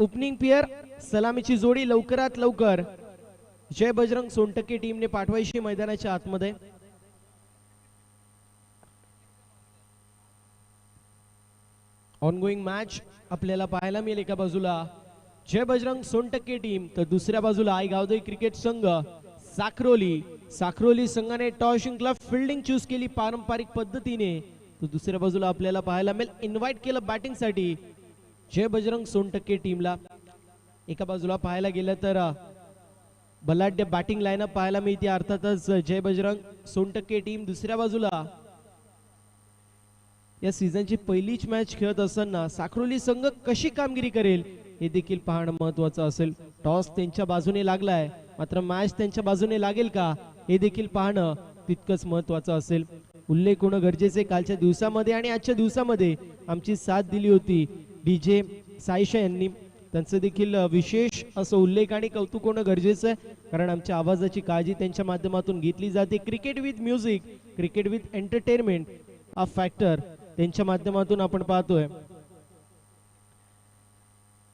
Opening pair सलामीची जोडी लवकरात लवकर जय बजरंग सोनटक्के टीमने पाठवायची मैदानाच्या आतमध्ये। ऑनगोइंग मॅच आपल्याला पाहायला मिळेल, एका बाजूला जय बजरंग सोनटक्के टीम तर दुसऱ्या बाजूला आई गावदे क्रिकेट संघ साखरोली। साखरोली संघाने टॉस जिंकला, फिल्डिंग चूज केली पारंपरिक पद्धतीने, तर दुसऱ्या बाजूला आपल्याला पाहायला मिळेल इन्व्हाइट केलं बॅटिंग साठी जय बजरंग सोनटक्के टीमला। एका बाजूला पाहायला गेलं तर बलाढ्य बॅटिंग लाईनअप पाहायला मिळते अर्थातच जय बजरंग सोनटक्के टीम। दुसऱ्या बाजूला या सीझनची पहिलीच मॅच खेळत असताना साखरोली संघ कशी कामगिरी करेल हे देखील पाहणं महत्त्वाचं असेल। टॉस त्यांच्या बाजूने लागलाय, मात्र मॅच त्यांच्या बाजूने लागेल का हे देखील पाहणं तितकंच महत्त्वाचं असेल। उल्लेख होणं गरजेचे कालच्या दिवसामध्ये आणि आजच्या दिवसामध्ये आमची साथ दिली होती डीजे साईशा यांनी, त्यांचं देखील विशेष असं उल्लेख आणि कौतुक होणं गरजेचं आहे, कारण आमच्या आवाजाची काळजी त्यांच्या माध्यमातून घेतली जाते। Cricket with music, cricket with entertainment हा फॅक्टर त्यांच्या माध्यमातून आपण पाहतोय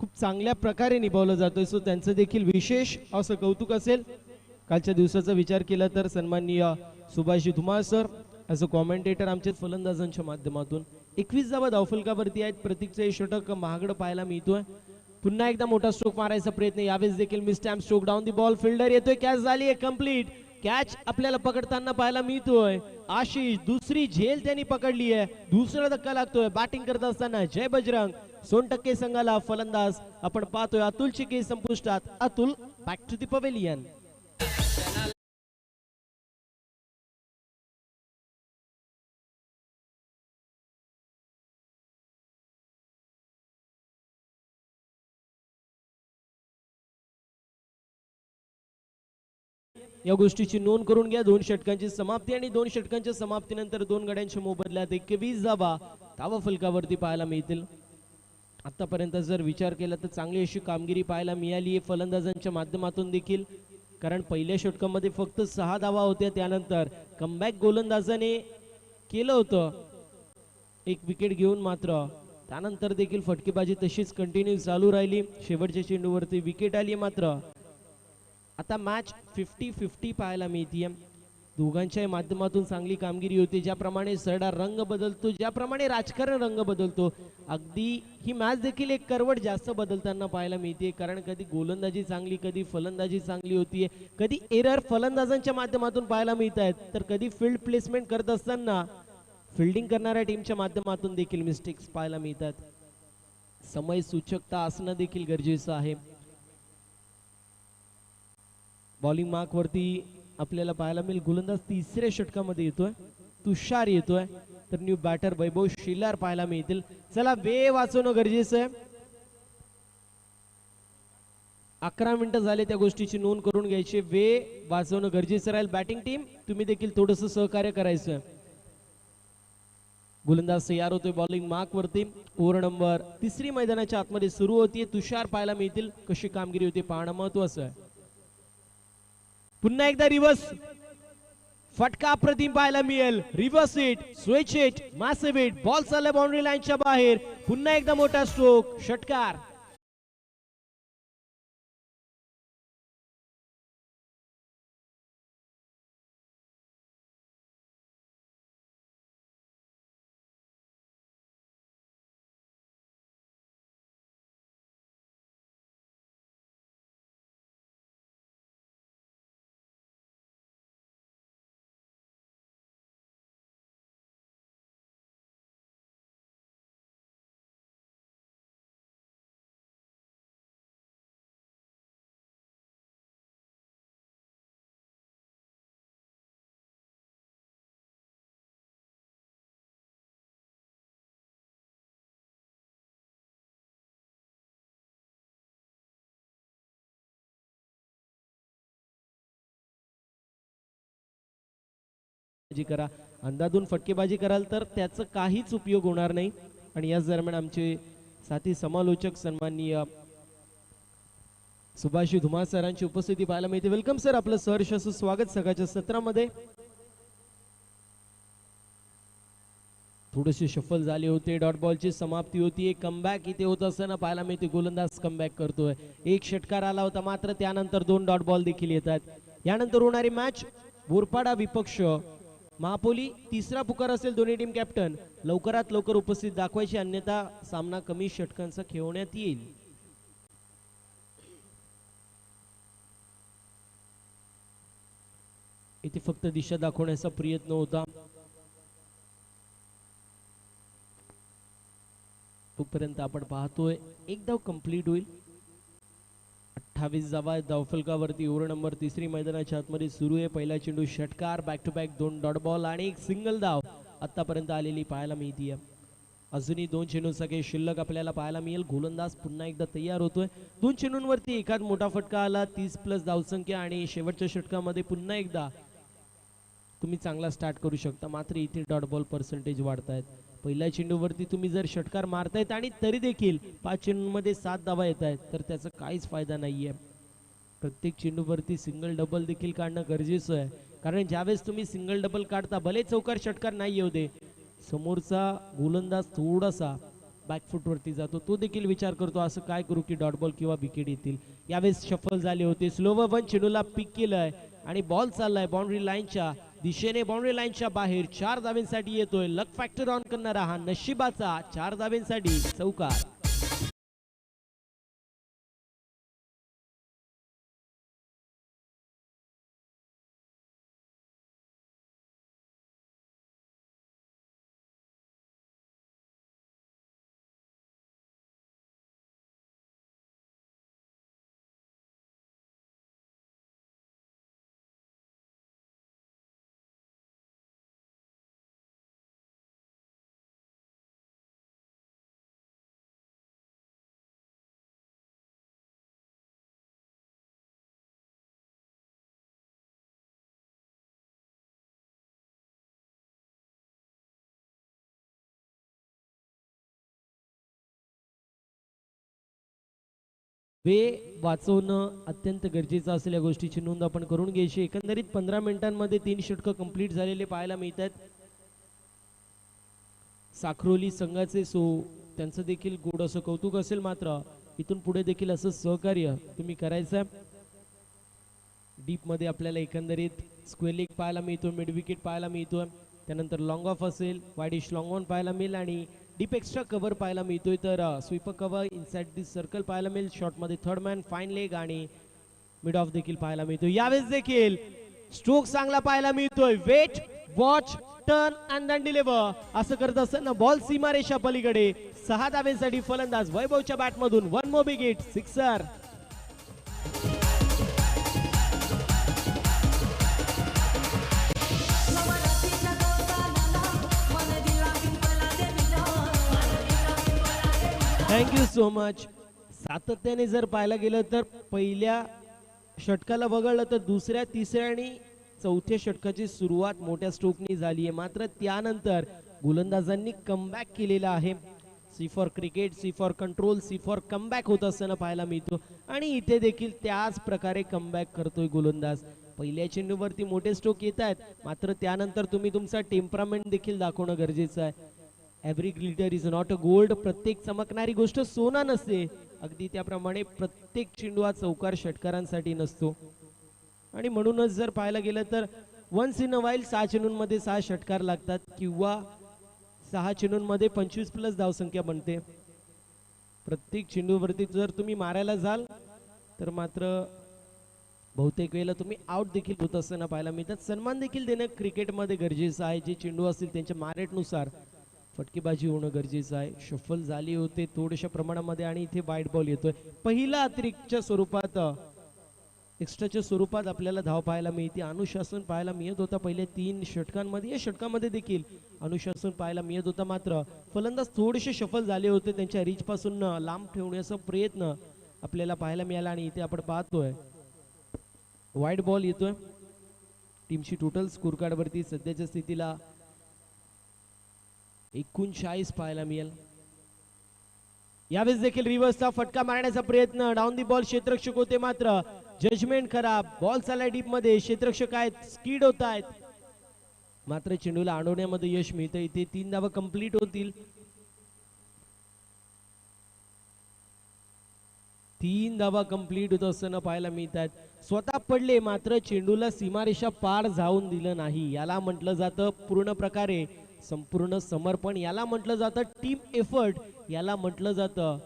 खूप चांगल्या प्रकारे निभावलं जातोय, सो त्यांचं देखील विशेष असं कौतुक असेल। कालच्या दिवसाचा विचार केला तर सन्माननीय Subhashji Dhumal sir as a commentator आमच्या फलंदाजांच्या माध्यमातून 21 धावा धावफलकावरती आहेत। प्रतीकचे षटक महागडं पाहायला मिळतोय। पुन्हा एकदा मोठा स्ट्रोक मारायचा प्रयत्न, यावेळेस देखील miss time stroke down the ball, fielder येतोय, कॅच झाली आहे कंप्लीट। कॅच आपल्याला पकडताना पाहायला मिळतोय आशिष, दुसरी झेल त्यांनी पकडली आहे, दुसरा धक्का लागतोय बॅटिंग करत असताना जय बजरंग सोनटक्के संघाला। फलंदाज आपण पाहतोय अतुलची केस संपुष्टात, Atul back to the pavilion. या गोष्टीची नोंद करून घ्या, 2 षटकांची समाप्ती आणि 2 षटकांच्या समाप्तीनंतर 2 गड्यांच्या मोबदल्यात 21 धावा धावा फलकावरती पाहायला मिळतील। आतापर्यंत जर विचार केला तर चांगली अशी कामगिरी पाहायला मिळाली आहे फलंदाजांच्या माध्यमातून देखील, कारण पहिल्या षटकामध्ये फक्त 6 धावा होत्या, त्यानंतर कमबॅक गोलंदाजाने केलं होतं 1 विकेट घेऊन, मात्र त्यानंतर देखील फटकेबाजी तशीच कंटिन्यू चालू राहिली। शेवटच्या चेंडूवरती विकेट आली, मात्र आता मॅच 50-50 पाहायला मिळते। दोघांच्या माध्यमातून चांगली कामगिरी होती। ज्याप्रमाणे सरडा रंग बदलतो, ज्याप्रमाणे राजकारण रंग बदलतो, अगदी ही मॅच देखील एक करवट जास्त बदलताना पाहायला मिळते, कारण कधी गोलंदाजी चांगली, कधी फलंदाजी चांगली होतीये, कधी एरर फलंदाजांच्या माध्यमातून पाहायला मिळत आहेत, तर कधी फील्ड प्लेसमेंट करत असताना फिल्डिंग करणाऱ्या टीमच्या माध्यमातून देखील मिस्टेक्स पाहायला मिळतात। समय सूचकता असणं देखील गरजेचं आहे। बॉलिंग मार्क वरती आपल्याला पाहायला मिळेल गोलंदाज तिसऱ्या षटकामध्ये येतोय, तुषार येतोय, तर न्यू बॅटर वैभव शिलार पाहायला मिळतील। चला वेळ वाचवणं गरजेचं आहे, 11 मिनिटं झाले, त्या गोष्टीची नोंद करून घ्यायची, वेळ वाचवणं गरजेचं राहील। बॅटिंग टीम तुम्ही देखील थोडंसं सहकार्य करायचं। गोलंदाज तयार होतोय बॉलिंग मार्क वरती, ओव्हर नंबर 3 मैदानाच्या आतमध्ये सुरू होतीये। तुषार पाहायला मिळतील, कशी कामगिरी होती पाहणं महत्वाचं आहे। पुन्हा एकदा रिव्हर्स फटका प्रतिम पाहायला मिळेल, reverse hit, switch hit, massive hit, ball चालला बाउंड्री लाईनच्या बाहेर, पुन्हा एकदा मोठा स्ट्रोक, षटकार। करा, अंधाधून फटकेबाजी कराल तर त्याचा काहीच उपयोग होणार नाही। आणि याच दरम्यान आमचे साथी समालोचक सन्माननीय सुभाषजी धुमाळ सरांची उपस्थिती पाहायला मिळते। वेलकम सर, आपलं सहर्ष असं स्वागत सकाळच्या सत्रामध्ये। थोडेसे शफल झाले होते. डॉट बॉलची समाप्ती होती. एक कमबॅक इथे होत असताना पाहायला मिळते. गोलंदाज कमबॅक करतोय. एक षटकार आला होता, मात्र त्यानंतर 2 डॉट बॉल देखील येतात. यानंतर होणारी मॅच बोरपाडा विपक्ष महापोली. तिसरा पुकार असेल दोन्ही टीम कॅप्टन लवकरात लवकर उपस्थित दाखवायची, अन्यथा सामना कमी षटकांचा खेळवण्यात येईल. इथे फक्त दिशा दाखवण्याचा प्रयत्न होता. तोपर्यंत आपण पाहतोय एक धाव कंप्लीट होईल. 28 धावा धावफलकावरती. ओव्हर नंबर तिसरी मैदानाच्या आतमध्ये सुरू आहे. पहिला चेंडू षटकार, back to back 2 dot ball आणि एक सिंगल धाव आतापर्यंत आलेली पाहायला मिळतीये. अजूनही 2 चेंडू सगळे शिल्लक आपल्याला पाहायला मिळेल. गोलंदाज पुन्हा एकदा तयार होतोय. 2 चेंडूंवरती एखाद मोठा फटका आला, 30+ धावसंख्या आणि शेवटच्या षटकामध्ये पुन्हा एकदा तुम्ही चांगला स्टार्ट करू शकता. मात्र इथे डॉट बॉल पर्सेंटेज वाढतायत. पहिल्या चेंडूवरती तुम्ही जर षटकार मारतायत आणि तरी देखील 5 चेंडूंमध्ये 7 धावा येत आहेत, तर त्याचा काहीच फायदा नाहीये. प्रत्येक चेंडूवरती सिंगल डबल देखील काढणं गरजेचं आहे. कारण ज्यावेळेस तुम्ही सिंगल डबल काढता, भले चौकार षटकार नाही येऊ दे, समोरचा गोलंदाज थोडासा बॅकफुटवरती जातो, तो देखील विचार करतो असं काय करू की डॉट बॉल किंवा विकेट येतील. यावेळेस शफल झाले होते. स्लोवर 1 चेंडूला पिक केलंय आणि बॉल चाललाय बाउंड्री लाईनच्या दिशेने. बाउंड्री लाईनच्या बाहेर 4 धाब्यांसाठी येतोय. लक फॅक्टर ऑन करणारा हा नशिबाचा 4 धाब्यांसाठी चौकार. वेळ वाचवणं अत्यंत गरजेचं असेल. या गोष्टीची नोंद आपण करून घ्यायची. एकंदरीत 15 मिनिटांमध्ये 3 षटकं कंप्लीट झालेले पाहायला मिळतात. साखरोली संघाचे त्यांचं देखील गोड असं कौतुक असेल. मात्र इथून पुढे देखील असं सहकार्य तुम्ही करायचं. डीप मध्ये आपल्याला एकंदरीत स्क्वेअर लेग पाहायला मिळतो, मिड विकेट पाहायला मिळतो, त्यानंतर लॉंग ऑफ असेल, वाईडिश लॉंग ऑन पाहायला मिळेल आणि डीप एक्स्ट्रा कव्हर पाहायला मिळतोय. तर sweeper cover inside this circle पाहायला मिळेल. शॉटमध्ये थर्ड मॅन, फाईन लेग आणि मिड ऑफ देखील पाहायला मिळतोय. यावेळेस देखील स्ट्रोक चांगला पाहायला मिळतोय. Wait, watch, turn and then deliver असं करत असताना बॉल सीमारेषा पलीकडे 6 धाब्यांसाठी फलंदाज वैभवच्या बॅटमधून 1 more big hit, sixer. Thank you so much. सातत्याने जर पाहायला गेलं तर पहिल्या षटकाला वगळलं तर दुसऱ्या, तिसऱ्या आणि चौथ्या षटकाची सुरुवात मोठ्या स्ट्रोकनी झाली आहे. मात्र त्यानंतर गोलंदाजांनी कमबॅक केलेला आहे. C for cricket, C for control, C for comeback होत असताना पाहायला मिळतो आणि इथे देखील त्याच प्रकारे कमबॅक करतोय गोलंदाज. पहिल्या चेंडूवरती मोठे स्ट्रोक येत आहेत, मात्र त्यानंतर तुम्ही तुमचा टेम्परामेंट देखील दाखवणं गरजेचं आहे. Every glitter is not a gold. प्रत्येक चमकणारी गोष्ट सोना नसते. अगदी त्याप्रमाणे प्रत्येक चेंडू हा चौकार षटकारांसाठी नसतो आणि म्हणूनच जर पाहायला गेलं तर वन्स इन अ वाईल 6 चेंडूंमध्ये 6 षटकार लागतात किंवा 6 चेंडूंमध्ये 25+ धावसंख्या बनते. प्रत्येक चेंडूवरती जर तुम्ही मारायला जाल तर मात्र बहुतेक वेळेला तुम्ही आउट देखील होत असताना पाहायला मिळतात. सन्मान देखील देणं क्रिकेटमध्ये गरजेचं आहे. जे चेंडू असतील त्यांच्या मारेटनुसार फटकेबाजी होणं गरजेचं आहे. शफल झाली होते थोड्याशा प्रमाणामध्ये आणि इथे वाईड बॉल येतोय. पहिला अतिरिक्तच्या स्वरूपात, एक्स्ट्राच्या स्वरूपात आपल्याला धाव पाहायला मिळते. अनुशासन पाहायला मिळत होता पहिल्या 3 षटकांमध्ये. या षटकामध्ये देखील अनुशासन पाहायला मिळत होता. मात्र फलंदाज थोडेसे शफल झाले होते. त्यांच्या रीच पासून लांब ठेवण्याचा प्रयत्न आपल्याला पाहायला मिळाला आणि इथे आपण पाहतोय वाईड बॉल येतोय. टीमची टोटल स्कोर कार्ड वरती सध्याच्या स्थितीला 39 पाहायला मिळेल. यावेळेस देखील रिव्हर्सचा फटका मारण्याचा प्रयत्न. डाऊन दी बॉल क्षेत्ररक्षक होते, मात्र जजमेंट खराब. बॉल चाललाय डीप मध्ये. क्षेत्ररक्षक आहेत, स्किड होत आहेत. मात्र चेंडूला अडवण्यामध्ये यश मिळतं. इथे 3 धावा कंप्लीट होतील. 3 धावा कंप्लीट होत असताना पाहायला मिळतात. स्वतः पडले मात्र चेंडूला सीमारेषा पार जाऊन दिलं नाही. याला म्हटलं जातं पूर्ण प्रकारे संपूर्ण समर्पण. याला म्हटलं जातं टीम एफर्ट. याला म्हटलं जातं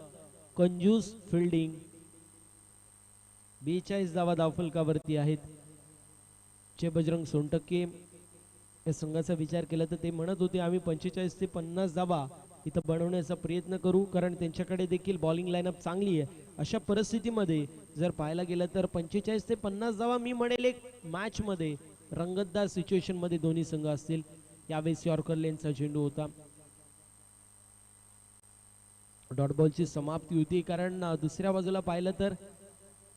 कंजूस फिल्डिंग. 42 धावा धावफलकावरती आहेत. चे बजरंग सोनटक्के या संघाचा विचार केला तर ते म्हणत होते आम्ही 45 ते 50 धावा इथं बनवण्याचा प्रयत्न करू, कारण त्यांच्याकडे देखील बॉलिंग लाईनअप चांगली आहे. अशा परिस्थितीमध्ये जर पाहायला गेलं तर 45 ते 50 धावा मी म्हणेल एक मॅच मध्ये रंगतदार सिच्युएशन मध्ये दोन्ही संघ असतील. यावेळेस यॉर्कर लेनचा चेंडू होता. डॉट बॉलची समाप्ती होती, कारण दुसऱ्या बाजूला पाहिलं तर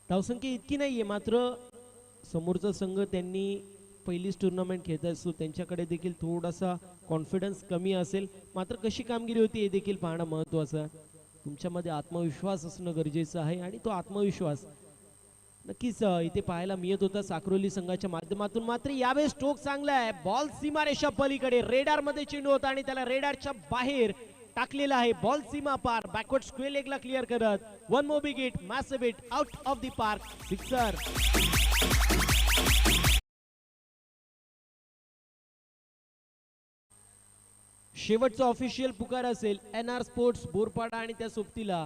धावसंख्या इतकी नाहीये, मात्र समोरचा संघ त्यांनी पहिलीच टुर्नामेंट खेळत असतो, त्यांच्याकडे देखील थोडासा कॉन्फिडन्स कमी असेल. मात्र कशी कामगिरी होती हे देखील पाहणं महत्वाचं. तुमच्यामध्ये आत्मविश्वास असणं गरजेचं आहे आणि तो आत्मविश्वास नक्कीच इथे पाहायला मिळत होता साक्रोली संघाच्या माध्यमातून. मात्र यावेळेस स्ट्रोक चांगला आहे. बॉल सीमारेषा पलीकडे रेडार मध्ये चेंडू होता आणि त्याला रेडारच्या बाहेर टाकलेला आहे. बॉल सीमा पार बॅकवर्ड स्क्वेअर लेगला क्लिअर करत one more big hit, massive hit, out of the park, sixer. शेवटचा ऑफिशियल पुकार असेल NR स्पोर्ट्स बोरपाडा आणि त्या सोबतीला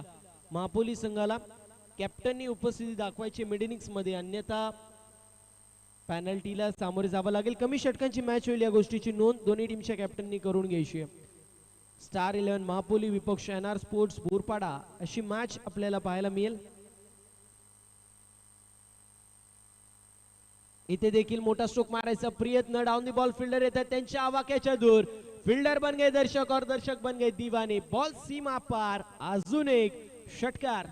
महापोली संघाला कॅप्टननी उपस्थिती दाखवायची मिड इनिंग्स मध्ये, अन्यथा पॅनल्टीला सामोरे जावं लागेल. कमी षटकांची मॅच होईल या गोष्टीची नोंद दोन्ही टीमच्या कॅप्टननी करून घ्यायची आहे. स्टार 11 महापोली विपक्ष NR स्पोर्ट्स बोरपाडा अशी मॅच आपल्याला पाहायला मिळेल. इथे देखील मोठा स्ट्रोक मारायचा प्रयत्न. डाऊन द बॉल फिल्डर येतात त्यांच्या आवाक्याच्या दूर. फिल्डर बन गए दर्शक और दर्शक बन गए दीवाने. बॉल सीमा पार. अजून एक षटकार.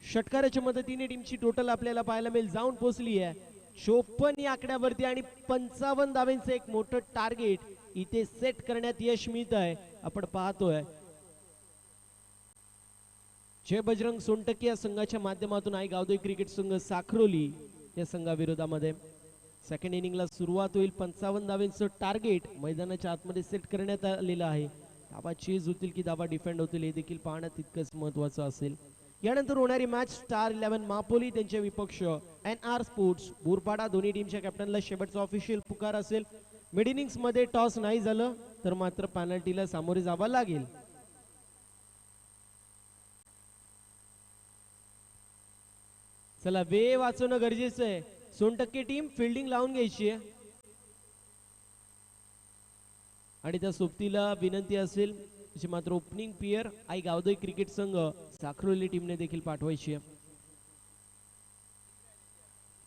षटकाराच्या मदतीने टीमची टोटल आपल्याला पाहायला मिळेल जाऊन पोहोचली आहे 54 या आकड्यावरती आणि 55 धावांचं एक मोठं टार्गेट इथे सेट करण्यात यश मिळत आहे. आपण पाहतोय जय बजरंग सोनटक्के या संघाच्या माध्यमातून आई गावदेवी क्रिकेट संघ साखरोली या संघाविरोधामध्ये सेकंड इनिंगला सुरुवात होईल. 55 धावांचं टार्गेट मैदानाच्या आतमध्ये सेट करण्यात आलेलं आहे. धावा चेज होतील की धावा डिफेंड होतील हे देखील पाहणं तितकंच महत्वाचं असेल. यानंतर होणारी मॅच स्टार 11 मापोली त्यांचे विपक्ष NR स्पोर्ट्स बोरपाडा. दोन्ही टीमच्या कॅप्टनला शेवटचा ऑफिशियल पुकार असेल. मिड इनिंग्स मध्ये टॉस नाही झालं तर मात्र पेनल्टीला सामोरे जावं लागेल. चला वेळ वाचवणं गरजेचं आहे. सोनटक्के टीम फिल्डिंग लावून घ्यायची आहे आणि त्या सोबतीला विनंती असेल मात्र opening player Aai Gavdevi cricket संघ साखरोली टीमने देखील पाठवायची आहे.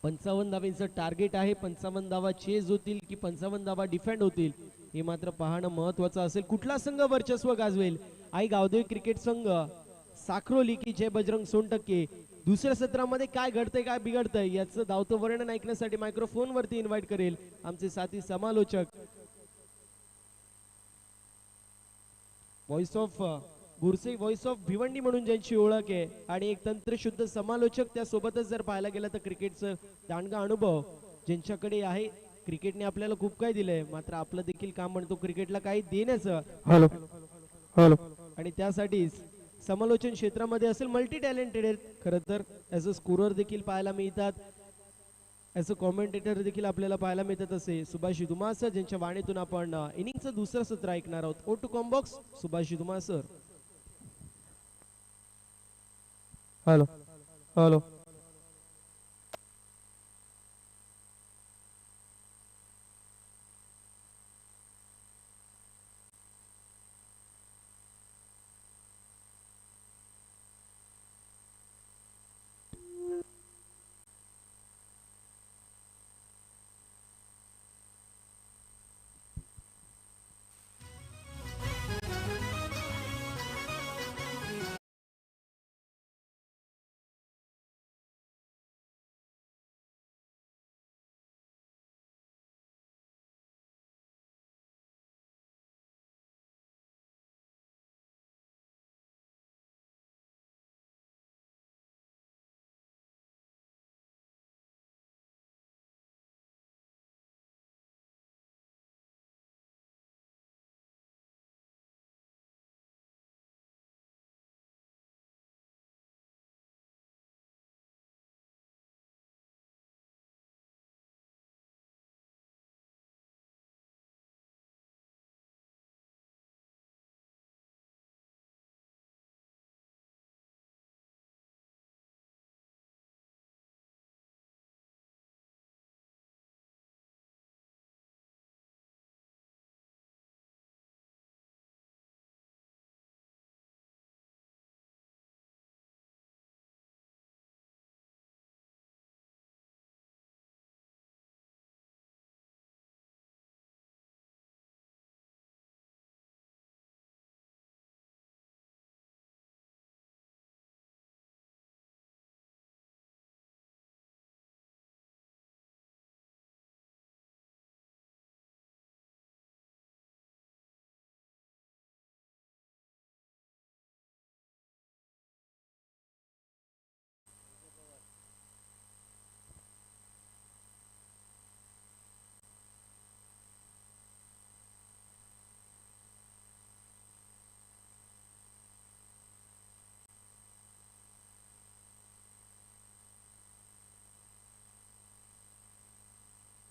55 धावांचं टार्गेट आहे. 55 धावा चेज होतील की 55 धावा डिफेंड होतील हे मात्र पाहणं महत्वाचं असेल. कुठला संघ वर्चस्व गाजवेल, आई गावदेवी क्रिकेट संघ साखरोली की जय बजरंग सोनटक्के. दुसऱ्या सत्रामध्ये काय घडतंय काय बिघडतंय याचं धावतं वर्णन ऐकण्यासाठी मायक्रोफोन वरती इन्व्हाइट करेल आमचे साथी समालोचक व्हॉइस ऑफ गुरसे, व्हॉइस ऑफ भिवंडी म्हणून ज्यांची ओळख आहे आणि एक तंत्रशुद्ध समालोचक त्यासोबतच जर पाहायला गेलं तर क्रिकेटचं दांडगा अनुभव ज्यांच्याकडे आहे. क्रिकेटने आपल्याला खूप काही दिलंय मात्र आपलं देखील काम म्हणतो क्रिकेटला काही देण्याचं. Hello hello. आणि त्यासाठीच समालोचन क्षेत्रामध्ये असेल मल्टी टॅलेंटेड आहेत खरं तर. ऍज अ स्कोरर देखील पाहायला मिळतात, ऍज अ कॉमेंटेटर देखील आपल्याला पाहायला मिळतात असे सुभाष दुमासर ज्यांच्या वाणीतून आपण इनिंगचं दुसरं सत्र ऐकणार आहोत. ओ टू कॉम्बॉक्स सुभाष दुमासर. Hello hello.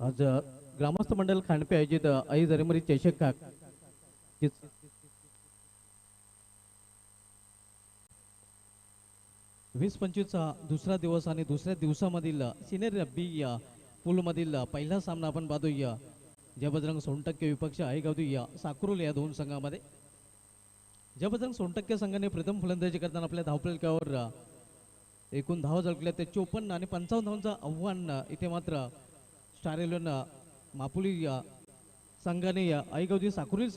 आज ग्रामस्थ मंडळ खांडपे आयोजित आई जरेमरी चषक का 20-25चा दुसरा दिवस आणि दुसऱ्या दिवसामधील सिनियर बी पूलमधील पहिला सामना आपण पाहतोय. जय बजरंग सोनटक्के विपक्ष आईगावदी साकुरोल या दोन संघामध्ये. जय बजरंग सोनटक्के संघाने प्रथम फलंदाजी करताना आपल्या धावफलकावर एकूण धावा झळकल्या ते 54 आणि 55 धावांचं आव्हान इथे मात्र स्टार 11 मापुली संघाने आईगावदी साकुरोल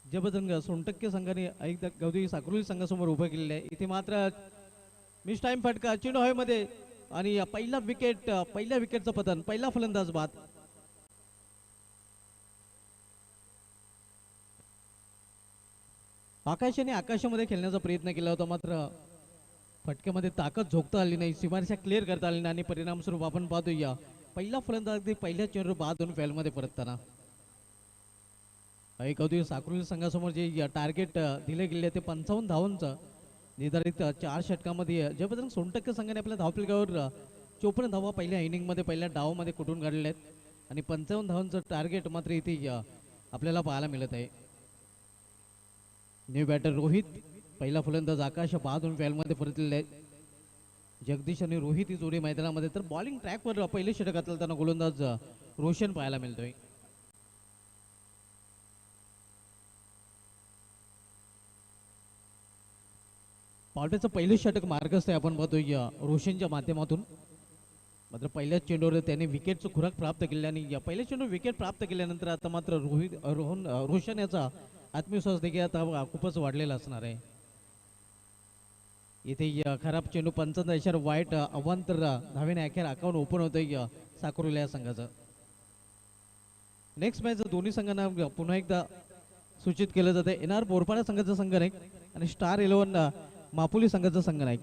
जय बजरंग सोनटक्के संघाने आईगावदी साकुरोल संघासमोर उभं केलेलं आहे. इथे मात्र मिस टाइम फटका चेंडू हवेमध्ये आणि पहिल्या विकेटचं पतन, पहिला फलंदाज बाद. आकाशाने आकाशामध्ये खेळण्याचा प्रयत्न केला होता, मात्र फटक्यामध्ये ताकद झोकता आली नाही, सीमारेषा क्लिअर करता आली नाही आणि परिणामस्वरूप आपण पाहतोय पहिला फलंदाज अगदी पहिल्या चेंडूवर बाद होऊन फॅलमध्ये परतताना. ऐकवतोय साकुरोल संघासमोर जे टार्गेट दिले गेले ते 55 धावांचं निर्धारित 4 षटकामध्ये जय बजरंग सोनटक्के संघाने आपल्या धावफलकावर 54 धावा पहिल्या इनिंगमध्ये पहिल्या डावामध्ये कुठून काढलेल्या आहेत आणि 55 धावांचं टार्गेट मात्र इथे आपल्याला पाहायला मिळत आहे. न्यू बॅटर रोहित, पहिला फलंदाज आकाश बाद होऊन फॅलमध्ये परतलेले आहेत. जगदीश आणि रोहित ही जोडी मैदानामध्ये, तर बॉलिंग ट्रॅकवर पहिले षटक घालताना गोलंदाज रोशन पाहायला मिळतोय. पावट्याचं पहिलं षटक मार्गस्थ आहे आपण पाहतोय रोशनच्या माध्यमातून. मात्र पहिल्याच चेंडूवर त्याने विकेटचं खुराक प्राप्त केले आणि या पहिल्या चेंडूवर विकेट प्राप्त केल्यानंतर आता मात्र रोशन याचा आत्मविश्वास देखील आता खूपच वाढलेला असणार आहे. इथे खराब चेंडू 55 वाईट अवांतर धावेने अखेर अकाउंट ओपन होतंय साकुरोल या संघाचं. नेक्स्ट मॅच दोन्ही संघांना पुन्हा एकदा सूचित केलं जातं. NR बोरपाडा संघाचा संघ नाही आणि स्टार 11 मापुली संघाचा संघ नाही.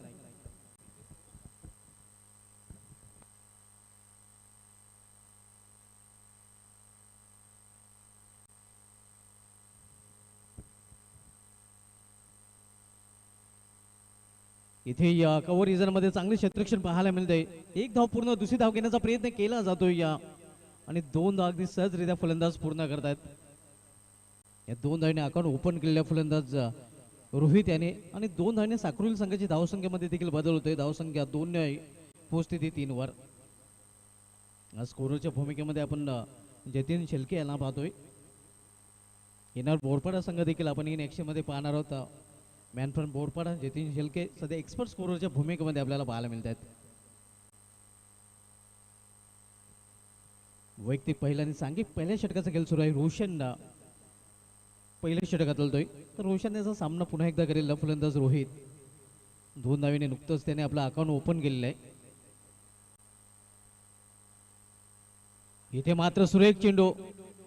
इथे या कव्हर रिझन मध्ये चांगले क्षेत्ररक्षण पाहायला मिळतंय. एक धाव पूर्ण, दुसरी धाव घेण्याचा प्रयत्न केला जातोय आणि 2 धाव अगदी सहजरित्या फलंदाज पूर्ण करतायत. या 2 धावांनी अकाउंट ओपन केलेल्या फलंदाज रोहित याने आणि 2 धावांनी साकुरोल संघाची धावसंख्येमध्ये देखील बदल होतोय. धावसंख्या 2 पोहोचते 3 वर. स्कोररच्या भूमिकेमध्ये आपण जतीन शेलके यांना पाहतोय. NR बोरपाडा संघ देखील आपण इन ॲक्शन मध्ये पाहणार आहोत. मॅन फ्रॉम बोरपाडा जतीन शेलके सध्या एक्सपर्ट स्कोररच्या भूमिकेमध्ये आपल्याला पाहायला मिळत आहेत. वैयक्तिक पहिला आणि सांघिक पहिल्या षटकाचा खेळ सुरू आहे. रोशन पहिल्या षटकात चालतोय, तर रोशन याचा सामना पुन्हा एकदा करेल फलंदाज रोहित. 2 धावेने नुकतंच त्याने आपलं अकाउंट ओपन केलेलं आहे. इथे मात्र सुरेख चेंडू,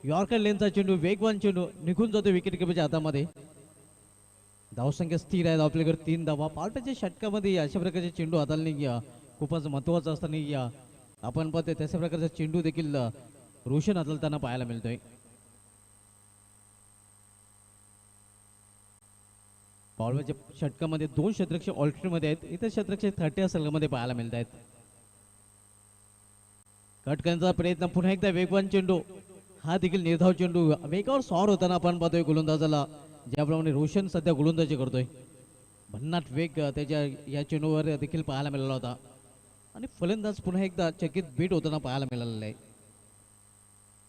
यॉर्कर लेनचा चेंडू, वेगवान चेंडू निघून जातो विकेट किपरच्या हातामध्ये. धावसंख्या स्थिर आहे, आपल्याकडे 3 धावा. पावट्याच्या षटकामध्ये अशा प्रकारचे चेंडू हाताळणे खूपच महत्वाचं असताना आपण पाहतोय तशा प्रकारचा चेंडू देखील रोशन हाताळताना पाहायला मिळतोय. पावट्याच्या षटकामध्ये 2 क्षेत्ररक्षक ऑल्टरमध्ये आहेत, इतर क्षेत्ररक्षक 30 संघामध्ये पाहायला मिळत आहेत. कट करण्याचा प्रयत्न, पुन्हा एकदा वेगवान चेंडू, हा देखील निर्धाव चेंडू वेगावर सॉर होताना आपण पाहतोय गोलंदाजाला. ज्याप्रमाणे रोशन सध्या गोलंदाजी करतोय, भन्नाट वेग त्याच्या या चेंडूवर देखील पाहायला मिळाला होता आणि फलंदाज पुन्हा एकदा चकित बीट होताना पाहायला मिळालेला आहे.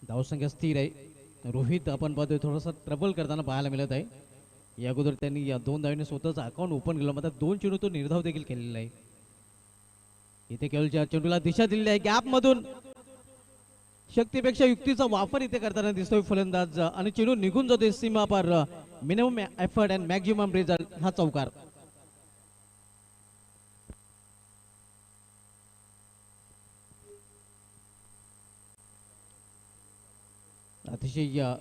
धावसंख्या स्थिर आहे. रोहित आपण पाहतोय थोडासा ट्रबल करताना पाहायला मिळत आहे. या अगोदर त्यांनी या 2 धावांनी स्वतःचं अकाउंट ओपन केलं, मात्र 2 चेंडू तो निर्धाव देखील केलेला आहे. इथे केवळ चेंडूला दिशा दिलेली आहे. गॅप मधून शक्तीपेक्षा युक्तीचा वापर इथे करताना दिसतोय फलंदाज आणि चेंडू निघून जातोय सीमा पार. Minimum effort and maximum result हा चौकार. अतिशय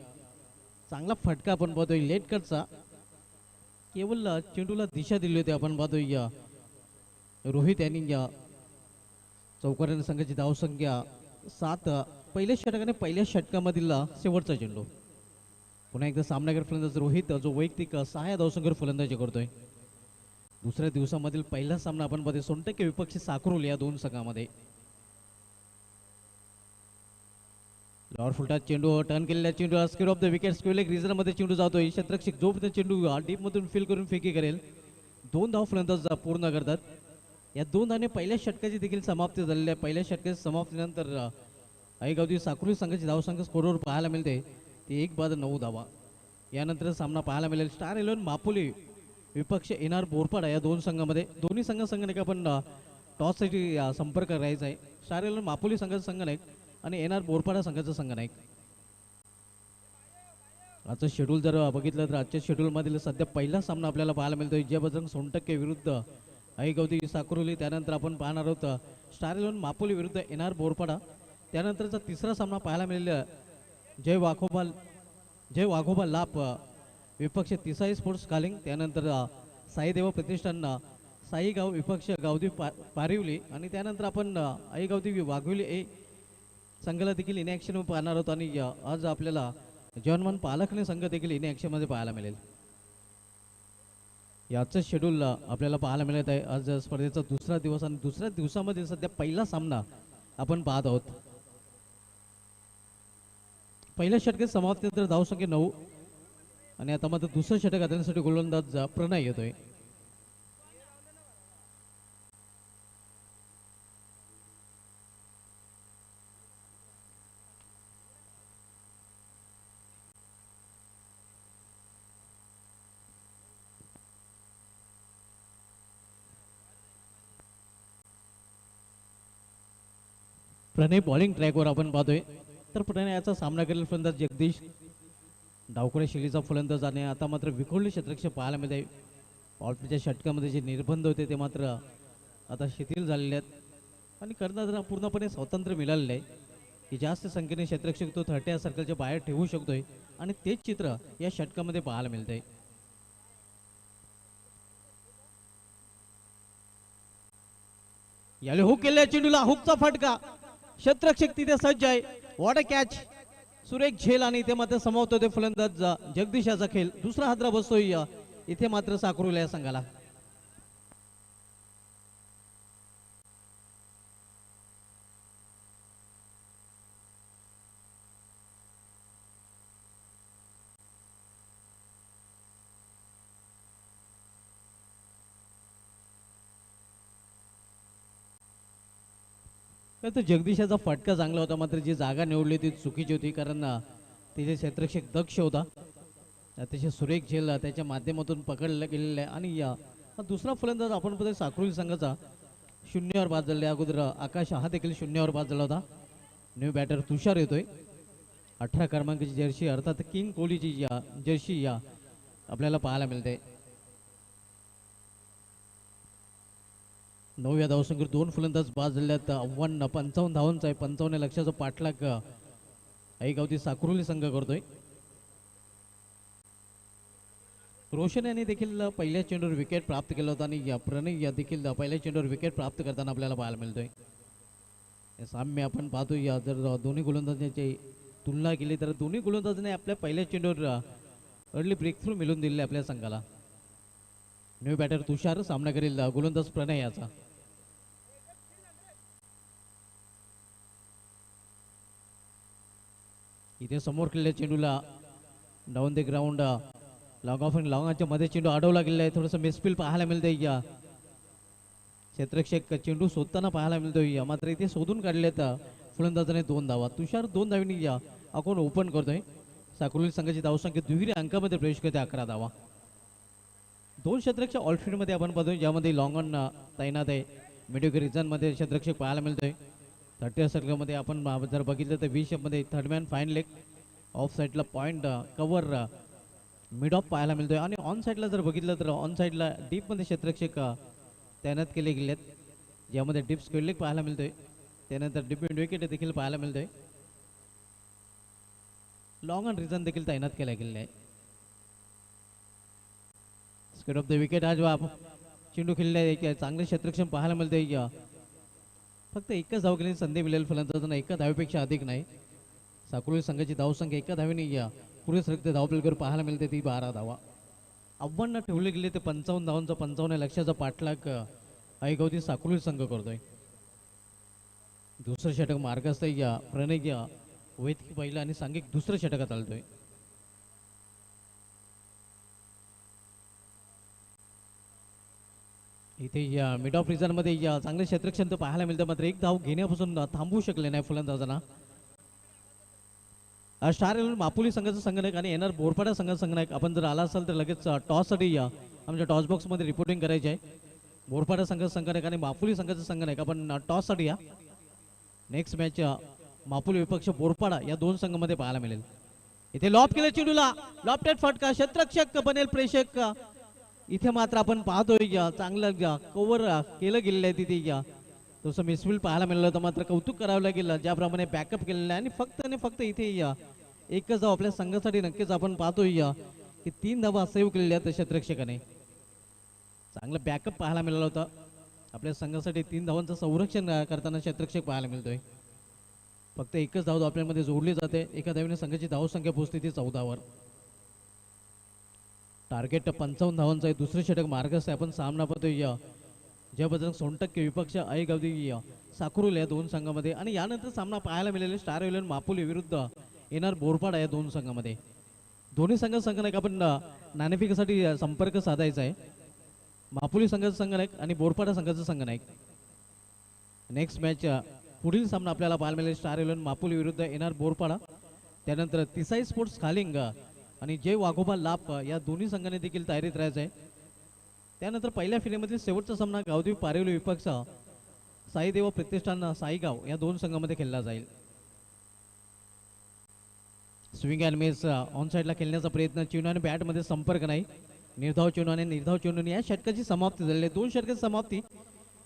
चांगला फटका आपण पाहतोय लेट कटचा. केवळ चेंडूला दिशा दिली होती आपण पाहतोय रोहित यांनी. चौकाराने संघाची धावसंख्या 7. पहिल्या षटकाने पहिल्या षटकामधील शेवटचा चेंडू. पुन्हा एकदा सामनागर फलंदाज रोहित जो वैयक्तिक 6 धावसंख्येवर फलंदाजी करतोय. दुसऱ्या दिवसामधील पहिला सामना आपण पाहतोय सोनटक्के विपक्षी साकुरोल या 2 संघामध्ये. फ्लॉवर फुलटा चेंडू टर्न केलेला चेंडू square of the wicket square reason मध्ये चेंडू जातोय. क्षेत्ररक्षक जोपर्यंत चेंडू डीप मधून फील करून फेकी करेल 2 धाव फलंदाज पूर्ण करतात. या 2 धावने पहिल्या षटकाची देखील समाप्ती झालेली आहे. पहिल्या षटकाच्या समाप्तीनंतर आईगावती साकुरी संघाची धावसंख्या स्कोरवर पाहायला मिळते ती 1/9 धावा. यानंतर सामना पाहायला मिळेल स्टार 11 मापोली विपक्ष एनआर बोरपाडा या 2 संघामध्ये. दोन्ही संघाने आपण टॉससाठी संपर्क करायचा आहे. स्टार 11 मापोली संघाचा संघनायक आणि एनआर बोरपाडा संघाचा संघनायक. आजचं शेड्यूल जर बघितलं तर आजच्या शेड्यूलमधील सध्या पहिला सामना आपल्याला पाहायला मिळतोय जय बजरंग सोनटक्के विरुद्ध आईगावती साकुर्ली. त्यानंतर आपण पाहणार आहोत स्टार 11 मापोली विरुद्ध एनआर बोरपाडा. त्यानंतरचा तिसरा सामना पाहायला मिळेल जय वाघोबा लाप विपक्ष तिसाई स्पोर्ट्स कालिंग. त्यानंतर साईदेवा प्रतिष्ठान साईगाव विपक्ष गावदी पारिवली. आणि त्यानंतर आपण आईगावती वाघोली ए संघाला देखील इन ॲक्शन पाहणार आहोत. आणि आज आपल्याला जवानमान पालखने संघ देखील इन ॲक्शनमध्ये पाहायला मिळेल. याचं शेड्यूल आपल्याला पाहायला मिळत आहे. आज स्पर्धेचा दुसरा दिवस आणि दुसऱ्या दिवसामध्ये सध्या पहिला सामना आपण पाहत आहोत. पहिल्या षटकात समाप्तीनंतर धावसंख्या 9 आणि आता मात्र दुसरं षटक हाताळण्यासाठी गोलंदाज प्रणय येतोय. प्रणय बॉलिंग ट्रॅकवर आपण पाहतोय. तर प्रणयाचा सामना करेल फलंदाज जगदीश डावखोऱ्या शैलीचा फलंदाज. आणि आता मात्र विखुरले क्षेत्ररक्षक पाहायला मिळते. ऑल्टच्या षटकामध्ये जे निर्बंध होते ते मात्र आता शिथिल झालेले आहेत आणि कर्णधारांना पूर्णपणे स्वातंत्र्य मिळालेलं आहे की जास्त संख्येने क्षेत्ररक्षक तो 30 सर्कलच्या बाहेर ठेवू शकतोय. आणि तेच चित्र या षटकामध्ये पाहायला मिळतंय. याले हुक केल्या चेंडूला हुकचा फटका. क्षेत्ररक्षक तिथे सज्ज आहे. What a catch. सुरेख झेल आणि इथे मात्र समाप्त होते फलंदाज जगदीश याचा खेळ. दुसरा हादरा बसतोय इथे मात्र साकुर्ली या संघाला. तर जगदीशाचा फटका चांगला होता मात्र जी जागा निवडली ती चुकीची होती कारण तिथे क्षेत्ररक्षक दक्ष होता. अतिशय सुरेख झेल त्याच्या माध्यमातून पकडला गेलेला आहे. आणि दुसरा फलंदाज आपण पद्धती साकुर्ली संघाचा शून्यावर बाद झाला. अगोदर आकाश हा देखील शून्यावर बाद झाला होता. न्यू बॅटर तुषार येतोय. 18 क्रमांकाची जर्सी अर्थात किंग कोहलीची जर्सी आपल्याला पाहायला मिळते. 9व्या धावसंख्येवर 2 फलंदाज बाद झाल्यात. 55 धावांचा आहे. 55 लक्षाचा पाठलाग आईगावती साकुर्ली संघ करतोय. रोशन यांनी देखील पहिल्या चेंडूवर विकेट प्राप्त केला होता आणि प्रणय देखील पहिल्या चेंडूवर विकेट प्राप्त करताना आपल्याला पाहायला मिळतोय. साम्य आपण पाहतोय. जर दोन्ही गोलंदाजांची तुलना केली तर दोन्ही गोलंदाजांनी आपल्या पहिल्या चेंडूवर अर्ली ब्रेक थ्रू मिळवून दिलेले आपल्या संघाला. न्यू बॅटर तुषार सामना करेल गोलंदाज प्रणय याचा. इथे समोर केलेल्या चेंडूला down the ground long off and लॉंगच्या मध्ये चेंडू अडवला गेलेला आहे. थोडंसं मिसफील पाहायला मिळतंय. क्षेत्ररक्षक चेंडू शोधताना पाहायला मिळतोय मात्र इथे शोधून काढलेत फलंदाजाने 2 धावा. तुषार 2 धावांनी अकाउंट ओपन करतोय. साकुर्ली संघाची धावसंख्या दुहेरी अंकामध्ये प्रवेश करते 11 धावा. 2 क्षेत्ररक्षक ऑलफील्ड मध्ये आपण पाहतोय ज्यामध्ये लॉंग ऑन तैनात आहे. मिडविकेट रिजन मध्ये क्षेत्ररक्षक पाहायला मिळतोय. 30 सर्कलमध्ये आपण जर बघितलं तर 20 मध्ये third man fine leg of साईडला पॉइंट कव्हर मिड ऑफ पाहायला मिळतोय. आणि ऑन साईडला जर बघितलं तर ऑन साईडला डीप मध्ये क्षेत्ररक्षक तैनात केले गेलेत ज्यामध्ये डीप स्क्वेअर लेग पाहायला मिळतोय. त्यानंतर डीप विकेट देखील पाहायला मिळतोय. लॉंग ऑन रिजन देखील तैनात केला गेलेला आहे. स्क्वेअर ऑफ द विकेट आज चेंडू खेळले चांगले क्षेत्ररक्षण पाहायला मिळते. फक्त एकच धाव केली संधी मिळेल फलंदाजांना. एका धावेपेक्षा अधिक नाही. साकुर्ली संघाची धावसंख्या एका धावेने पुरेस रक्त धावपलकर पाहायला मिळते ती 12 धावा. आव्हान ठेवले गेले ते 55 धावांचा 55 लक्षाचा पाठलाग आईगावती साकुर्ली संघ करतोय. दुसरं षटक मार्गस्थ प्रणय वैयक्तिक पहिलं आणि सांघिक दुसरं षटकात आलतोय. इथे या मिड ऑफ मध्ये या चांगले क्षेत्रक्षण तर पाहायला मिळतं, मात्र एक धाव घेण्यापासून थांबवू शकले नाही फलंदाजांना. स्टार इलेव्हन मापुली संघाचा संघनायक आणि येणार बोरपाडा संघाचा संघनायक आपण जर आला असाल तर लगेच टॉससाठी या आमच्या टॉस बॉक्समध्ये रिपोर्टिंग करायची आहे. बोरपाडा संघाचा संघनायक आणि मापुली संघाचा संघनायक आपण टॉससाठी या. नेक्स्ट मॅच मापुली विपक्ष बोरपाडा या दोन संघामध्ये पाहायला मिळेल. इथे लॉब केलं चेंडूला, लॉफ्टेड फटका, क्षेत्ररक्षक बनेल प्रेक्षक. इथे मात्र आपण पाहतोय चांगलं कव्हर केलं गेलेलं आहे तिथे तसं मिसफिल्ड पाहायला मिळालं होतं, मात्र कौतुक करावं लागेल ज्याप्रमाणे बॅकअप केलेलं आहे. आणि फक्त इथे एकच धाव आपल्या संघासाठी नक्कीच आपण पाहतोय की 3 धावा सेव्ह केलेल्या आहेत क्षेत्ररक्षकाने. चांगलं बॅकअप पाहायला मिळालं होतं आपल्या संघासाठी. 3 धावांचं संरक्षण करताना क्षेत्ररक्षक पाहायला मिळतोय. फक्त एकच धाव आपल्यामध्ये जोडली जाते. एका धावीने संघाची धावसंख्या पोहोचते ती 14वर. टार्गेट 55 धावांचं आहे. दुसरे षटक मार्गस्थ आपण सामना पाहतोय जय बजरंग सोनटक्के विपक्ष आईगावदी साकुरुल या दोन संघामध्ये. आणि यानंतर सामना पाहायला मिळाले स्टार इलेव्हन मापुली विरुद्ध येणार बोरपाडा या दोन संघामध्ये. दोन्ही संघाचा आपण नाणेफेकीसाठी संपर्क साधायचा आहे. मापुली संघाचा संघनायक आणि बोरपाडा संघाचा संघनायक. नेक्स्ट मॅच पुढील सामना आपल्याला पाहायला मिळेल स्टार इलेव्हन मापुली विरुद्ध येणार बोरपाडा. त्यानंतर तिसाई स्पोर्ट्स खालिंग आणि जय वाघोबा लाप या दोन्ही संघाने देखील तयारीत राहायचं आहे. त्यानंतर पहिल्या फेरीमधील शेवटचा सामना गावदेवी पारेवली विपक्ष साईदेव प्रतिष्ठान साईगाव या दोन संघामध्ये खेळला जाईल. स्विंग अँड मिस ऑन साईडला खेळण्याचा प्रयत्न, चेंडू आणि बॅटमध्ये संपर्क नाही. निर्धाव चेंडू आणि निर्धाव चेंडूने या षटकाची समाप्ती झालेली आहे.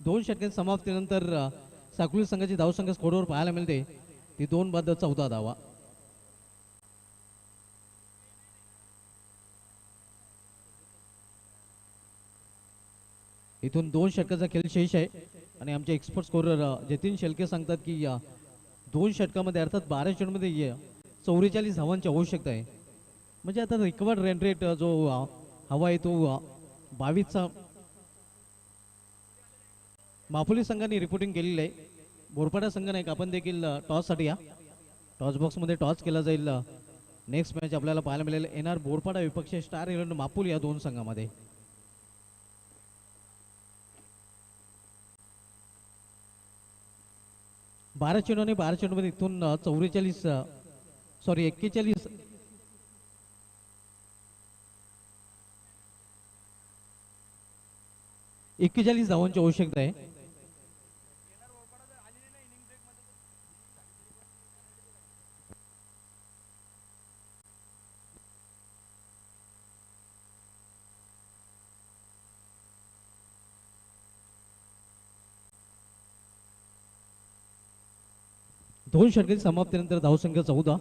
दोन षटकांची समाप्तीनंतर साकुली संघाची धावसंख्या स्कोरवर पाहायला मिळते ती 2/14 धावा. इथून 2 षटकाचा खेळ शेष आहे आणि आमचे एक्सपर्ट स्कोरर जतीन शेलके सांगतात की 2 षटकामध्ये अर्थात 12 चेंडूमध्ये 44 धावांची आवश्यकता आहे. म्हणजे आता रिकवर्ड रन रेट जो हवा आहे तो 22चा मापुली संघाने रिपोर्टिंग केलेली आहे. बोरपाडा संघाने आपण देखील टॉससाठी या. टॉस बॉक्समध्ये टॉस केला जाईल. नेक्स्ट मॅच आपल्याला पाहायला मिळेल येणार बोरपाडा विपक्ष स्टार इलेव्हन मापुली या दोन संघामध्ये. 12 चेंडू आणि 12 चेंडूमध्ये इथून 41 धावांची आवश्यकता आहे. दोन षटकांची समाप्तीनंतर धावसंख्या 14.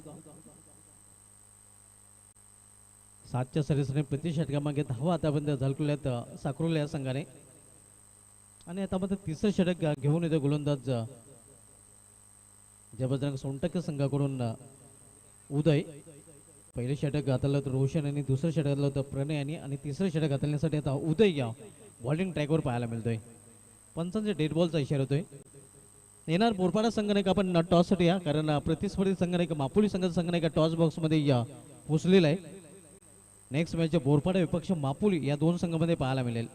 7च्या सरासरीने प्रति षटकामागे धावा आतापर्यंत झळकलेल्या साकुर्ला या संघाने. आणि आता मात्र तिसरं षटक घेऊन येतो गोलंदाज जयबजरंग सोनटक्के संघाकडून उदय. पहिले षटक हाताळलं होतं रोशन आणि दुसरं षटक हाताळलं होतं प्रणय आणि तिसरं षटक हाताळण्यासाठी आता उदय बॉलिंग ट्रॅकवर पाहायला मिळतोय. पंचांच्या डेड बॉलचा इशारा होतोय. येणार बोरपाडा संघनायक आपण टॉससाठी या, कारण प्रतिस्पर्धी संघनायक मापुली संघाचा संघनायक टॉस बॉक्समध्ये पोचलेला आहे. नेक्स्ट मॅच बोरपाडा विपक्ष मापुली या दोन संघामध्ये पाहायला मिळेल.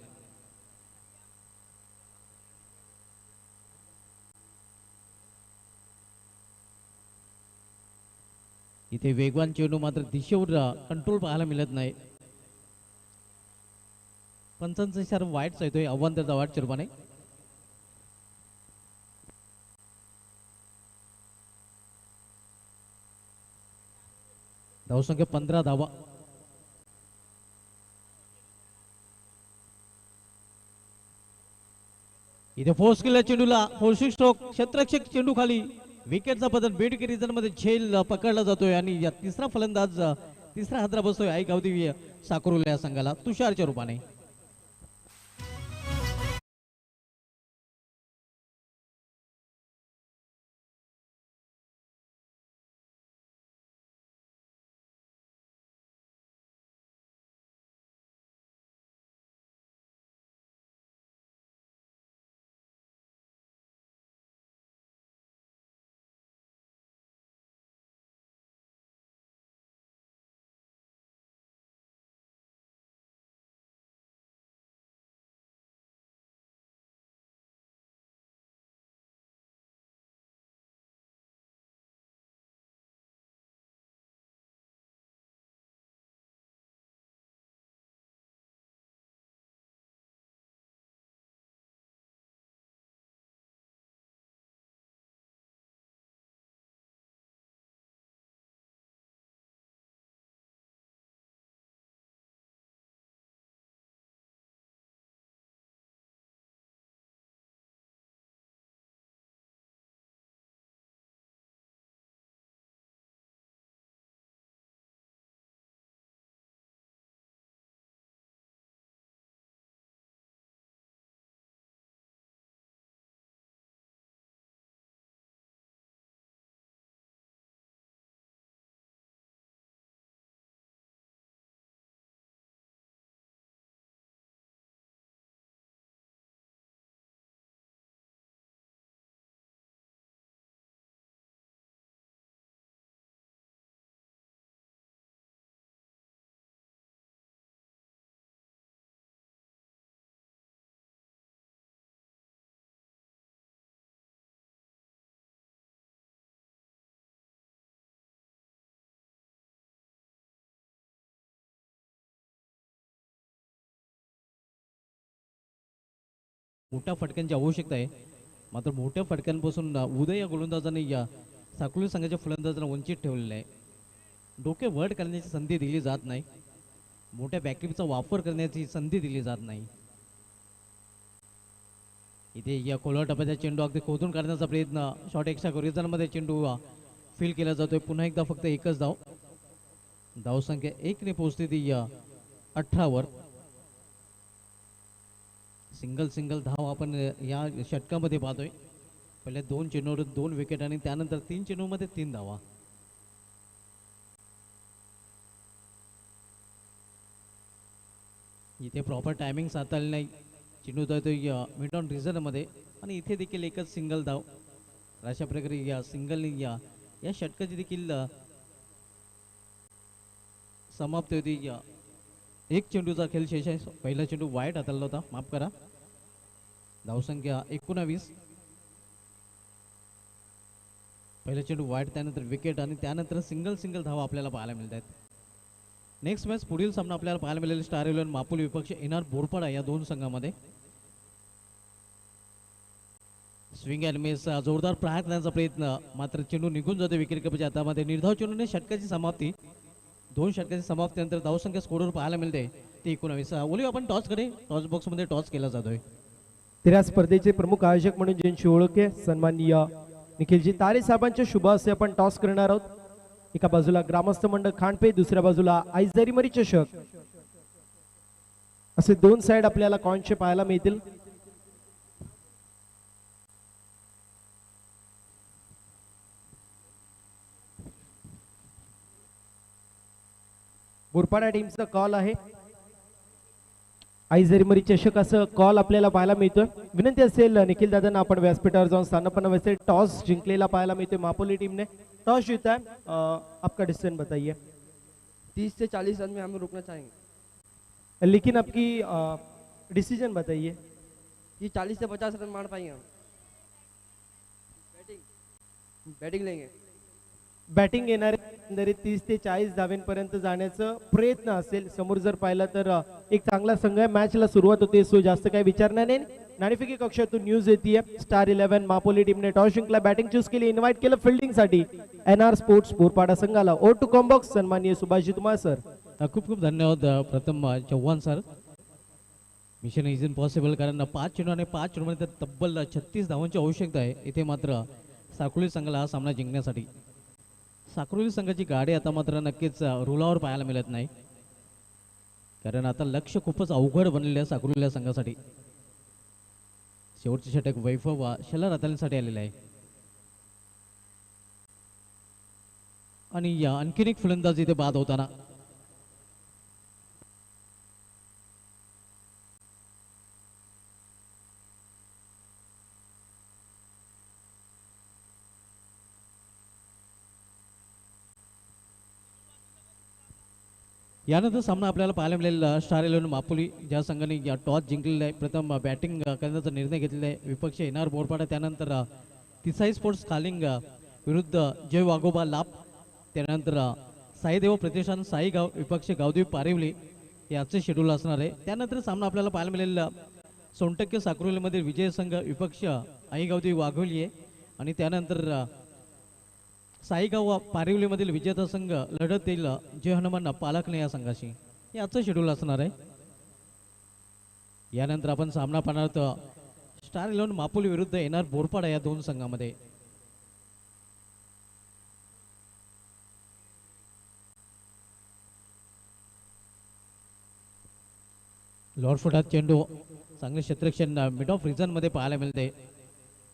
इथे वेगवान चेंडू मात्र दिशेवर कंट्रोल पाहायला मिळत नाही. पंचांचा इशारा वाईट येतोय अव्वांतरचा वाईट चिरपाने. धावसंख्या 15 धावा. इथे फोर्स केला चेंडूला, फोर्सिंग स्ट्रोक, क्षेत्ररक्षक चेंडू खाली, विकेटचा बदल बेडके रिझन मध्ये झेल पकडला जातोय आणि या तिसरा हादरा बसतोय आई गावदेवी साकुर्ला या संघाला तुषारच्या रूपाने. मोठ्या फटक्यांची आवश्यकता आहे. मात्र मोठ्या फटक्यांपासून उदय या गोलंदाजाने या साकोली संघाच्या फलंदाजांना वंचित ठेवलेलं आहे. डोके वर करण्याची संधी दिली जात नाही. मोठ्या बॅकलिपचा वापर करण्याची संधी दिली जात नाही. इथे या खोलवर टप्प्याचा चेंडू अगदी खोदून काढण्याचा प्रयत्न, शॉट एक्स्ट्रा करिझनमध्ये चेंडू फील केला जातोय. पुन्हा एकदा फक्त एकच धाव. धावसंख्या 1 ने पोहोचते ती 18 वर. सिंगल धाव आपण या षटकामध्ये पाहतोय. पहिल्या 2 चेंडूवर 2 विकेट आणि त्यानंतर 3 चेंडूमध्ये 3 धावा. इथे प्रॉपर टायमिंग साधलेलं नाही. चेंडू जातोय मिड ऑन रिझनमध्ये आणि इथे देखील एकच सिंगल धाव. अशा प्रकारे या सिंगल या षटकाची देखील समाप्ती होती. एक चेंडूचा खेळ शेष आहे. पहिला चेंडू वाईट हाताळला होता, माफ करा. धावसंख्या 19. पहिला चेंडू वाईट, त्यानंतर विकेट आणि त्यानंतर सिंगल धावा आपल्याला पाहायला मिळत आहेत. नेक्स्ट मॅच पुढील सामना आपल्याला पाहायला मिळेल स्टार 11 मापुली विपक्ष एनआर बोरपाडा या दोन संघामध्ये. स्विंग अँड मिस, जोरदार प्रहार करण्याचा प्रयत्न, मात्र चेंडू निघून जातो विकेट किपरच्या हातामध्ये. निर्धाव चेंडूने षटकाची समाप्ती. 2 षटकाची समाप्तीनंतर धावसंख्या स्कोरवर पाहायला मिळते ते 19. ओली आपण टॉसकडे, टॉस बॉक्समध्ये टॉस केला जातोय. तर या स्पर्धेचे प्रमुख आयोजक म्हणून ज्यांची ओळख आहे सन्माननीय निखिलजी तारे साहेबांच्या शुभ हस्ते आपण टॉस करणार आहोत. एका बाजूला ग्रामस्थ मंडळ खांडपे, दुसऱ्या बाजूला आईजरीमरी चषक, असे 2 साइड आपल्याला कॉइनचे पाहायला मिळतील. बोरपाडा टीमचा कॉल आहे. आईजरीमरी चषक असं कॉल आपल्याला पाहायला मिळतोय. विनंती असेल निखिल दादांना आपण व्यासपीठावर जाऊन स्थानापन्न व्हायचे. टॉस जिंकलेला पाहायला मिळतोय मापोली टीम ने. टॉस जीता है, आपका डिसीजन बताइए. 30 से 40 रन में हम रुकना चाहेंगे. लेकिन आपकी डिसीजन बताइए. ये 40 से 50 रन मार पाएंगे हम. बैटिंग लेंगे. बॅटिंग येणारे एकंदरीत 30 ते 40 धाव्यांपर्यंत जाण्याचा प्रयत्न असेल. समोर जर पाहिलं तर एक चांगला संघ आहे. मॅचला सुरुवात होते, सो जास्त काही विचारणार नाही. नाणेफेकी कक्षातून न्यूज येते. स्टार 11 मापोली टीमने टॉस जिंकला, बॅटिंग चूज केली, इन्व्हाइट केलं फिल्डिंग साठी एनआर स्पोर्ट्स बोरपाडा संघाला. ओ टू कॉम्बॉक्स सन्माननीय सुभाषजी तुम्हाला सर. खूप खूप धन्यवाद प्रथम Chavan sir. Mission is impossible, कारण 5 चेंडू आणि 5 चेंडूमध्ये तब्बल 36 धावांची आवश्यकता आहे इथे मात्र साकोली संघाला हा सामना जिंकण्यासाठी. साकोली संघाची गाडी आता मात्र नक्कीच रुलावर पाहायला मिळत नाही, कारण आता लक्ष खूपच अवघड बनलेलं आहे साकोली संघासाठी. शेवटचे षटक वैभव शलर हाताळण्यासाठी आलेलं आहे आणि या आणखीन एक फलंदाज इथे बाद होताना. यानंतर सामना आपल्याला पाहायला मिळेल स्टार 11 मापोली ज्या संघाने या टॉस जिंकलेला आहे. प्रथम बॅटिंग करण्याचा निर्णय घेतलेला आहे विपक्ष एनआर बोरपाडा, त्यानंतर तिसाई स्पोर्ट्स कालिंग विरुद्ध जय वाघोबा लाभ, त्यानंतर साईदेव प्रतिष्ठान साईगाव विपक्ष गावदेवी पारिवली याचे शेड्यूल असणार आहे. त्यानंतर सामना आपल्याला पाहायला मिळेल सोनटक्के साकुर्लीमधील विजय संघ विपक्ष आई गावदेवी वाघोली आहे आणि त्यानंतर साईगाव पारिवलीमधील विजेता संघ लढत येईल जय हनुमान पालकने या संघाशी. याचं शेड्यूल असणार आहे. यानंतर आपण सामना पाहणार आहोत स्टार 11 मापोली विरुद्ध एनआर बोरपाडा या दोन संघामध्ये. लॉर्ड फुटात चेंडू चांगले क्षेत्ररक्षण मिड ऑफ रिजन मध्ये पाहायला मिळते.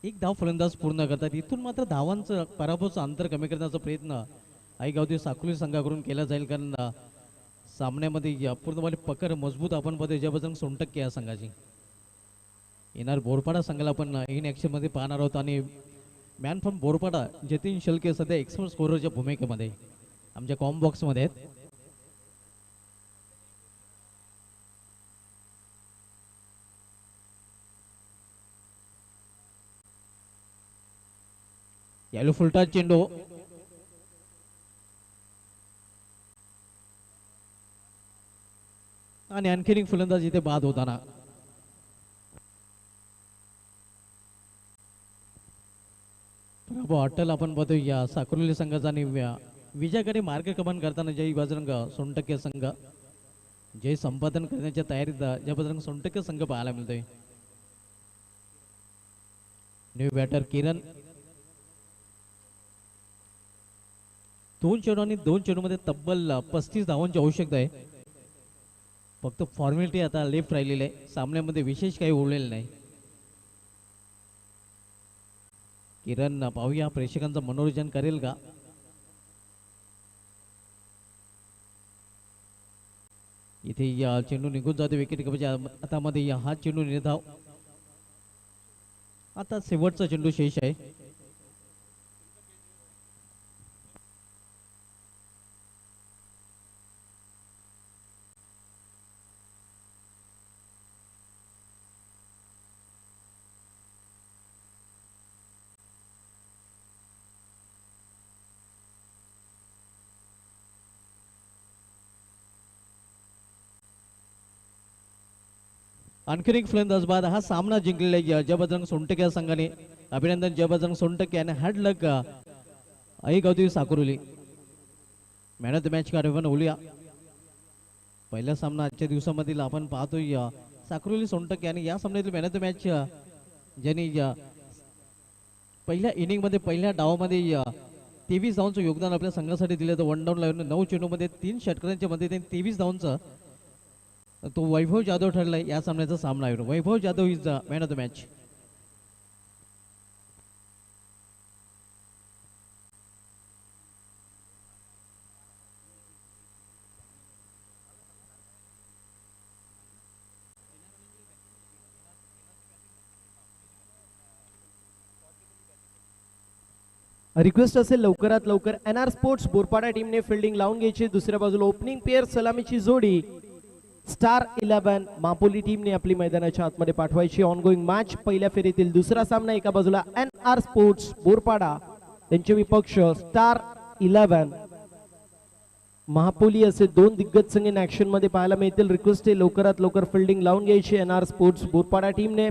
एक धाव फलंदाज पूर्ण करतात. इथून मात्र धावांचं पराभवाचं अंतर कमी करण्याचा प्रयत्न आई गावदेवी साकोली संघाकडून केला जाईल, कारण सामन्यामध्ये पूर्णपणे पकड मजबूत आपण बघतो जयबजरंग सोनटक्के या संघाची. येणार बोरपाडा संघाला आपण इन ऍक्शन मध्ये पाहणार आहोत आणि मॅन फ्रॉम बोरपाडा जतीन शलके सध्या एक्सपर्ट स्कोररच्या भूमिकेमध्ये आमच्या कॉम बॉक्स मध्ये आहेत. यालो फुलटा चेंडू आणि आणखीन एक फलंदाज इथे बाद होताना. राबो हॉटेल आपण बघूया साकुर्ली संघाचा आणि विजयाकडे मार्गक्रमण करताना जय बजरंग सोनटक्के संघ जय संपादन करण्याच्या तयारीत जय बजरंग सोनटक्के संघ पाहायला मिळतोय. न्यू बॅटर किरण 2 चेंडू आणि 2 चेंडू मध्ये तब्बल 35 धावांची आवश्यकता आहे. फक्त फॉर्मॅलिटी आता लेफ्ट राहिलेली आहे. सामन्यामध्ये विशेष काही उरलेलं नाही. किरण पाहूया प्रेक्षकांचं मनोरंजन करेल का. इथे या चेंडू निघून जातो विकेट कीपरच्या हातामध्ये. या हा चेंडू निर्धाव. आता शेवटचा चेंडू शेष आहे. आणखीन एक फलंदाज बाद हा सामना जिंकलेला आहे जय बजरंग सोनटक्के या संघाने. अभिनंदन जय बजरंग सोनटक्के आणि हॅड लक आई गावती Sakurli. Man of the match कार्यक्रम ओलिया. पहिला सामना आजच्या दिवसामधील आपण पाहतोय साकुर्ली सोनटक्के आणि या सामन्यातील मॅन ऑफ द मॅच ज्यांनी पहिल्या इनिंग मध्ये पहिल्या डावामध्ये 23 धावांचं योगदान आपल्या संघासाठी दिलं. तर 1 डाऊन लावून 9 चेंडू मध्ये 3 षटकारांच्या मध्ये त्यांनी 23 धावांचं तो वैभव जाधव ठरलाय या सामन्याचा सामना आहे. Vaibhav Jadhav is the man of the match. Request असेल लवकरात लवकर NR स्पोर्ट्स बोरपाडा टीमने फिल्डिंग लावून घ्यायची. दुसऱ्या बाजूला ओपनिंग पेअर सलामीची जोडी स्टार 11 मापोली टीमने आपली मैदानाच्या आतमध्ये पाठवायची. ऑनगोईंग मॅच पहिल्या फेरीतील दुसरा सामना. एका बाजूला NR स्पोर्ट्स बोरपाडा त्यांचे विपक्ष स्टार 11 महापोली असे 2 दिग्गज संघ इन ऍक्शन मध्ये पाहायला मिळतील. रिक्वेस्ट आहे लवकरात लवकर फिल्डिंग लावून घ्यायची NR स्पोर्ट्स बोरपाडा टीमने.